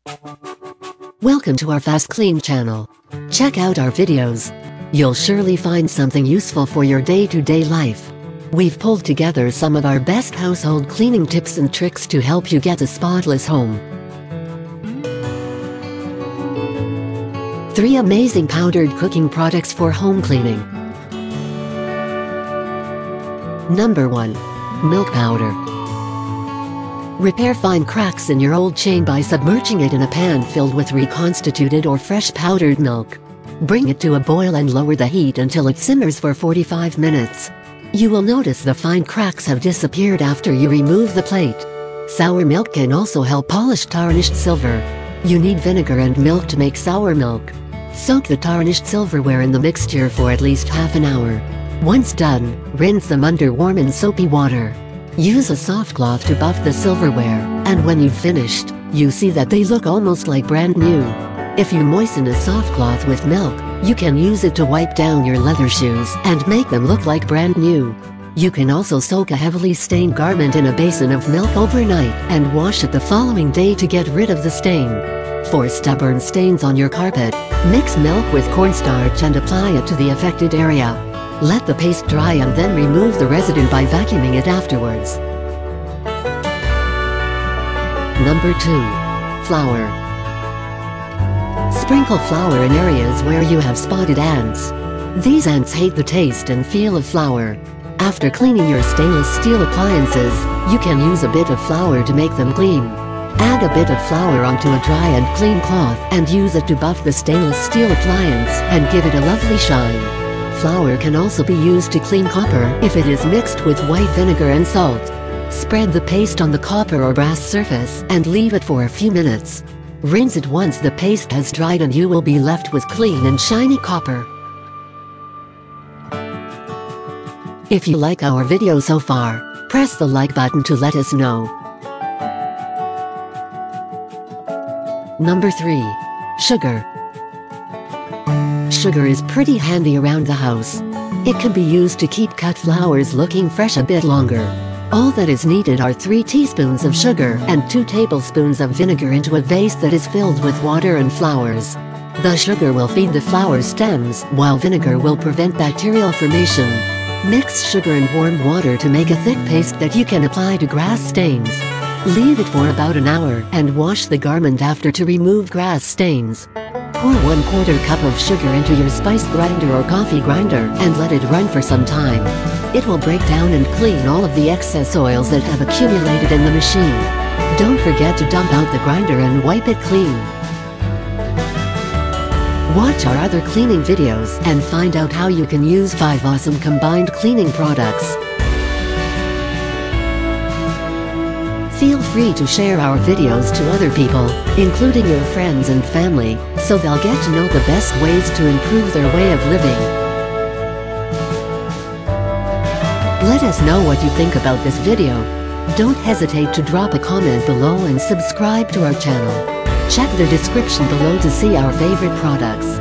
Welcome to our FastKlean channel. Check out our videos. You'll surely find something useful for your day-to-day life. We've pulled together some of our best household cleaning tips and tricks to help you get a spotless home. 3 amazing powdered cooking products for home cleaning. Number 1. Milk powder. Repair fine cracks in your old chain by submerging it in a pan filled with reconstituted or fresh powdered milk. Bring it to a boil and lower the heat until it simmers for 45 minutes. You will notice the fine cracks have disappeared after you remove the plate. Sour milk can also help polish tarnished silver. You need vinegar and milk to make sour milk. Soak the tarnished silverware in the mixture for at least half an hour. Once done, rinse them under warm and soapy water. Use a soft cloth to buff the silverware, and when you've finished, you see that they look almost like brand new. If you moisten a soft cloth with milk, you can use it to wipe down your leather shoes and make them look like brand new. You can also soak a heavily stained garment in a basin of milk overnight and wash it the following day to get rid of the stain. For stubborn stains on your carpet, mix milk with cornstarch and apply it to the affected area. Let the paste dry and then remove the residue by vacuuming it afterwards. Number 2. Flour. Sprinkle flour in areas where you have spotted ants. These ants hate the taste and feel of flour. After cleaning your stainless steel appliances, you can use a bit of flour to make them gleam. Add a bit of flour onto a dry and clean cloth and use it to buff the stainless steel appliance and give it a lovely shine. Flour can also be used to clean copper if it is mixed with white vinegar and salt. Spread the paste on the copper or brass surface and leave it for a few minutes. Rinse it once the paste has dried and you will be left with clean and shiny copper. If you like our video so far, press the like button to let us know. Number 3. Sugar. Sugar is pretty handy around the house. It can be used to keep cut flowers looking fresh a bit longer. All that is needed are 3 teaspoons of sugar and 2 tablespoons of vinegar into a vase that is filled with water and flowers. The sugar will feed the flower stems, while vinegar will prevent bacterial formation. Mix sugar and warm water to make a thick paste that you can apply to grass stains. Leave it for about an hour and wash the garment after to remove grass stains. Pour 1/4 cup of sugar into your spice grinder or coffee grinder and let it run for some time. It will break down and clean all of the excess oils that have accumulated in the machine. Don't forget to dump out the grinder and wipe it clean. Watch our other cleaning videos and find out how you can use 5 awesome combined cleaning products. Feel free to share our videos to other people, including your friends and family, so they'll get to know the best ways to improve their way of living. Let us know what you think about this video. Don't hesitate to drop a comment below and subscribe to our channel. Check the description below to see our favorite products.